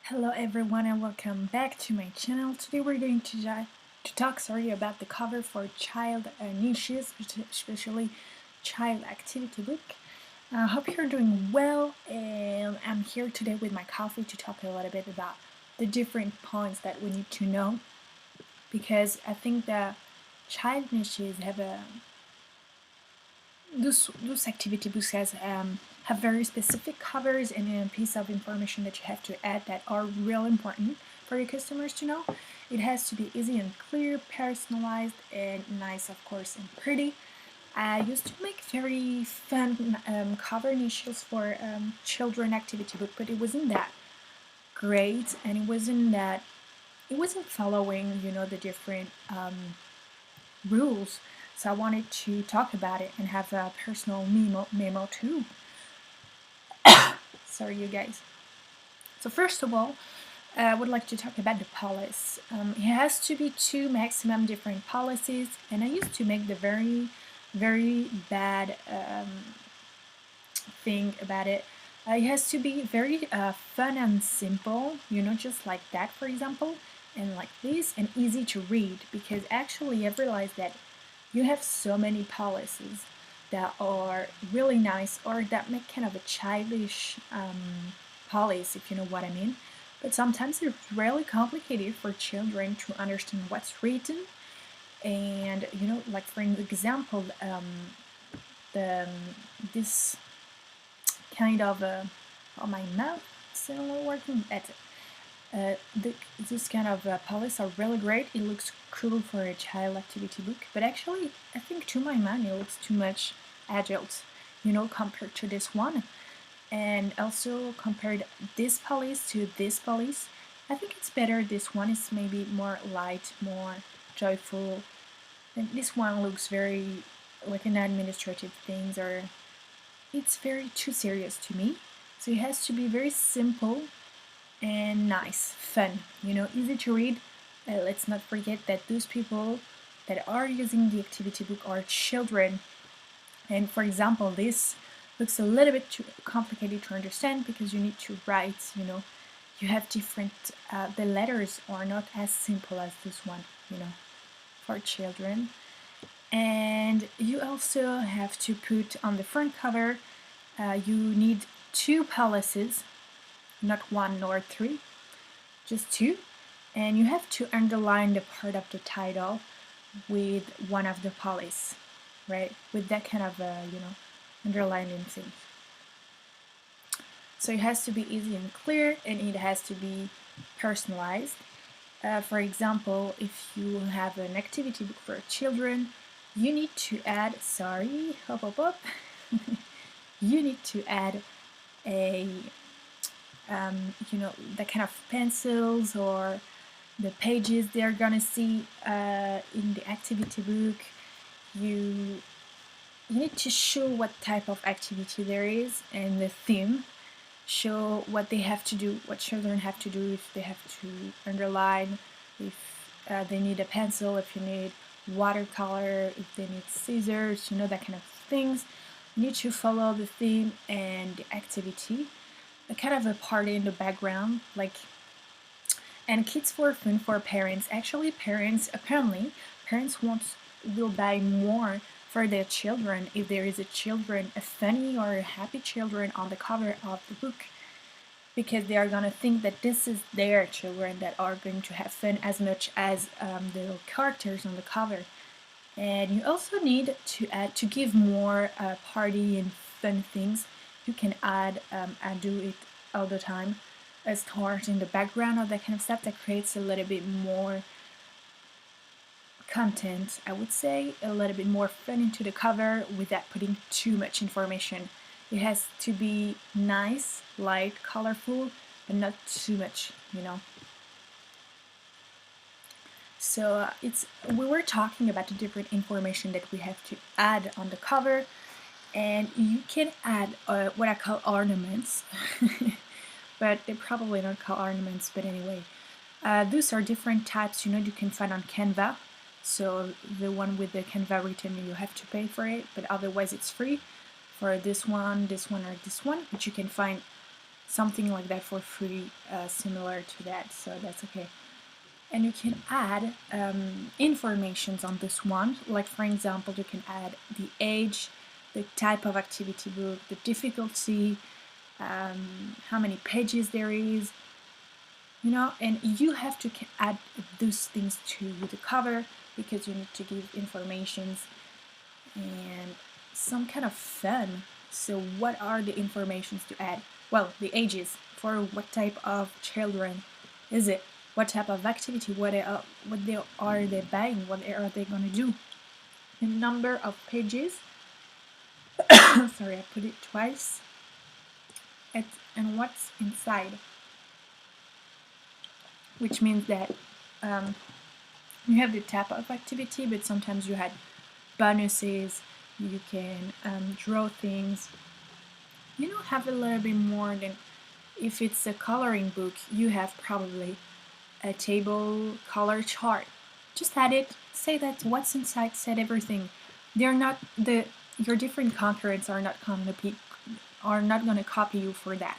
Hello everyone and welcome back to my channel. Today we're going to talk about the cover for child niches, especially child activity book. I hope you're doing well, and I'm here today with my coffee to talk a little bit about the different points that we need to know, because I think that child niches have a those activity books have very specific covers and a piece of information that you have to add that are real important for your customers to know. It has to be easy and clear, personalized, and nice, of course, and pretty. I used to make very fun cover niches for children activity book, but it wasn't that great, and it wasn't following, the different rules. So I wanted to talk about it and have a personal memo too. Sorry, you guys. So first of all, I would like to talk about the policy. It has to be two maximum different policies, and I used to make the very bad thing about it. It has to be very fun and simple, just like that, for example, and like this, and easy to read, because actually I've realized that you have so many policies that are really nice or that make kind of a childish policy, if you know what I mean. But sometimes it's really complicated for children to understand what's written. And like for example, the this kind of oh, my mouth still working at this kind of policies are really great. It looks cool for a child activity book, but actually I think to my mind it looks too much adult, compared to this one. And also compared this police to this police, I think it's better. This one is maybe more light, more joyful, and this one looks very like an administrative things, or it's very too serious to me. So it has to be very simple and nice, fun, easy to read. Let's not forget that those people that are using the activity book are children. And for example, this looks a little bit too complicated to understand because you need to write, you have different, the letters are not as simple as this one, for children. And you also have to put on the front cover, you need two policies, not one nor three, just two. And you have to underline the part of the title with one of the policies, right? With that kind of, underlining thing. So it has to be easy and clear, and it has to be personalized. For example, if you have an activity book for children, you need to add, sorry, hop. You need to add a, the kind of pencils or the pages they're gonna see in the activity book. You need to show what type of activity there is and the theme. Show what they have to do, what children have to do, if they have to underline, if they need a pencil, if you need watercolor, if they need scissors, that kind of things. You need to follow the theme and the activity. A kind of a party in the background, like. And kids for fun for parents. Actually, apparently, parents will buy more for their children if there is a funny or a happy children on the cover of the book, because they are gonna think that this is their children that are going to have fun as much as the characters on the cover. And you also need to give more party and fun things. You can add and do it all the time, a stars in the background or that kind of stuff that creates a little bit more content, I would say, a little bit more fun into the cover without putting too much information. It has to be nice, light, colorful, but not too much, So we were talking about the different information that we have to add on the cover, and you can add what I call ornaments, but they're probably not called ornaments, but anyway. Those are different types, you can find on Canva. So the one with the Canva written, you have to pay for it, but otherwise it's free for this one, or this one, but you can find something like that for free, similar to that, so that's okay. And you can add informations on this one, like for example, you can add the age, the type of activity book, the difficulty, how many pages there is, and you have to add those things to the cover because you need to give informations and some kind of fun. So what are the informations to add? Well, the ages, for what type of children is it, what type of activity, what are they buying, what are they going to do, the number of pages. Sorry, I put it twice. And what's inside, which means that you have the type of activity, but sometimes you had bonuses, you can draw things, have a little bit more than, if it's a coloring book, you have probably a table color chart. Just add it, say that what's inside, said everything. They're not your different concurrents are not going to copy you for that.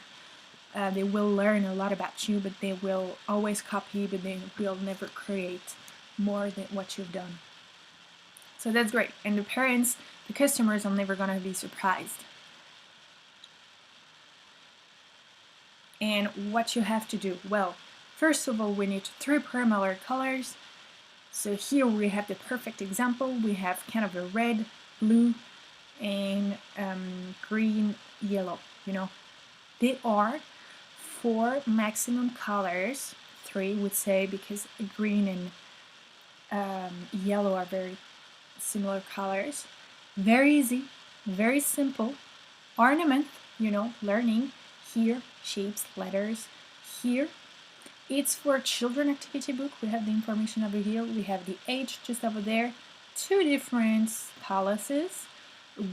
They will learn a lot about you, but they will always copy, but they will never create more than what you've done. So that's great. And the parents, the customers are never going to be surprised. And what you have to do? Well, first of all, we need 3 primary colors. So here we have the perfect example. We have kind of a red, blue, and green, yellow. They are 4 maximum colors. 3 would say, because green and yellow are very similar colors. Very easy, very simple. Ornament, learning. Here, shapes, letters. Here, it's for children activity book. We have the information over here. We have the age just over there. 2 different policies.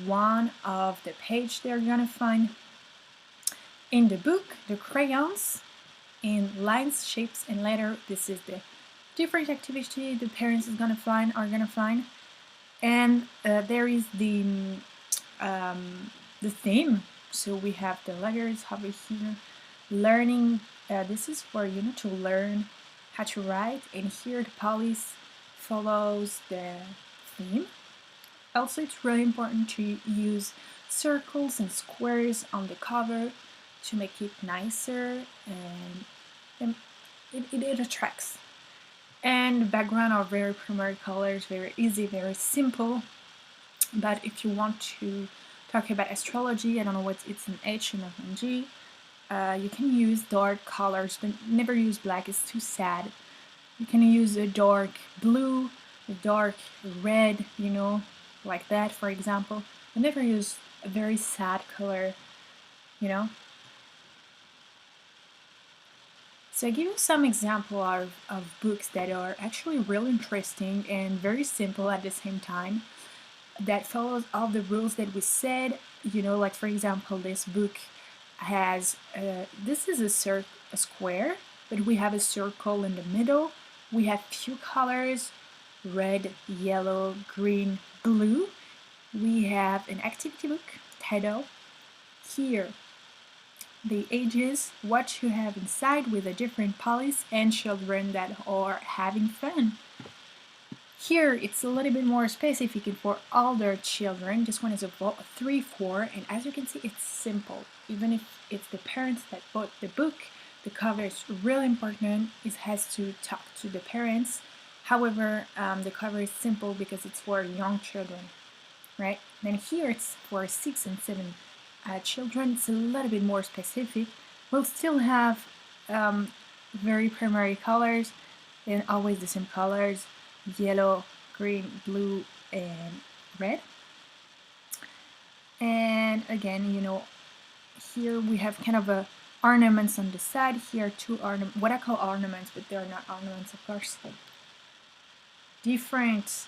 One of the page they're gonna find in the book, the crayons, in lines, shapes, and letter. This is the different activity the parents are gonna find. And there is the theme. So we have the letters over here. Learning. This is for to learn how to write, and here the policy follows the theme. Also, it's really important to use circles and squares on the cover to make it nicer, and it attracts. And the background are very primary colors, very easy, very simple. But if you want to talk about astrology, I don't know what it's an H and an G, you can use dark colors, but never use black, it's too sad. You can use a dark blue, a dark red, like that, for example. But never use a very sad color, So I give you some example of books that are actually really interesting and very simple at the same time, that follows all the rules that we said. Like for example, this book has this is a square, but we have a circle in the middle. We have few colors: red, yellow, green, blue. We have an activity book title here. The ages, what you have inside with the different policies, and children that are having fun. Here it's a little bit more specific for older children. This one is a 3-4, and as you can see, it's simple. Even if it's the parents that bought the book, the cover is really important. It has to talk to the parents. However, the cover is simple because it's for young children, right? Then here it's for 6 and 7 children. It's a little bit more specific. We'll still have very primary colors, and always the same colors: yellow, green, blue, and red. And again, here we have kind of a ornaments on the side. Here 2 what I call ornaments, but they're not ornaments, of course. Different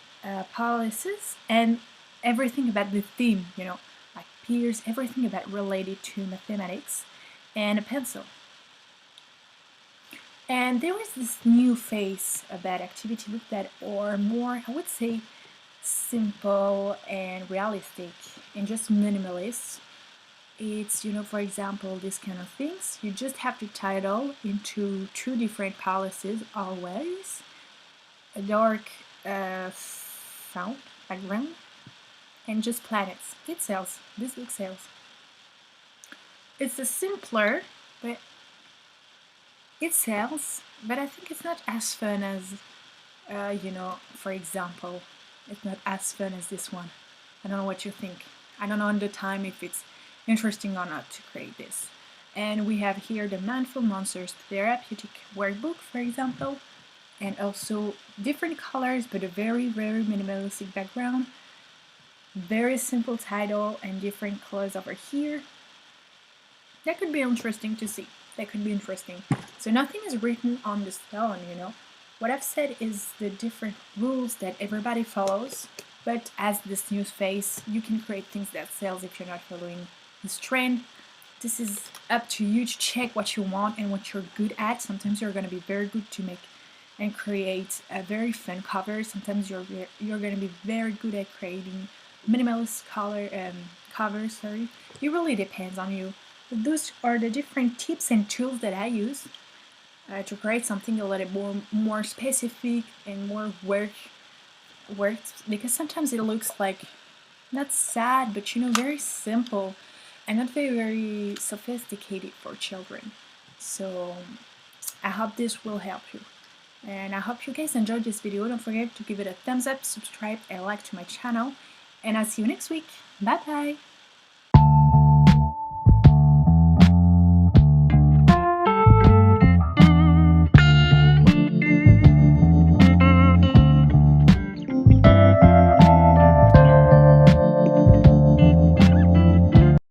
policies, and everything about the theme, like peers, everything about related to mathematics, and a pencil. And there is this new phase about activity book that are more, I would say, simple and realistic and just minimalist. it's, for example, this kind of things. You just have to title into two different palettes always. A dark font background and just planets. It sells. This book sells. It's a simpler, but it sells. But I think it's not as fun as, for example, it's not as fun as this one. I don't know what you think. I don't know on the time if it's interesting or not to create this. And we have here the Mindful Monsters Therapeutic Workbook, for example, and also different colors but a very, very minimalistic background. Very simple title and different colors over here. That could be interesting to see. That could be interesting. So nothing is written on the stone, What I've said is the different rules that everybody follows, but as this news phase, you can create things that sells if you're not following this trend. This is up to you to check what you want and what you're good at. Sometimes you're going to be very good to make and create a very fun cover. Sometimes you're going to be very good at creating minimalist covers. It really depends on you. Those are the different tips and tools that I use to create something a little more specific and more worked, because sometimes it looks like not sad, but very simple and not very sophisticated for children. So I hope this will help you. And I hope you guys enjoyed this video. Don't forget to give it a thumbs up, subscribe, and like to my channel. And I'll see you next week. Bye bye!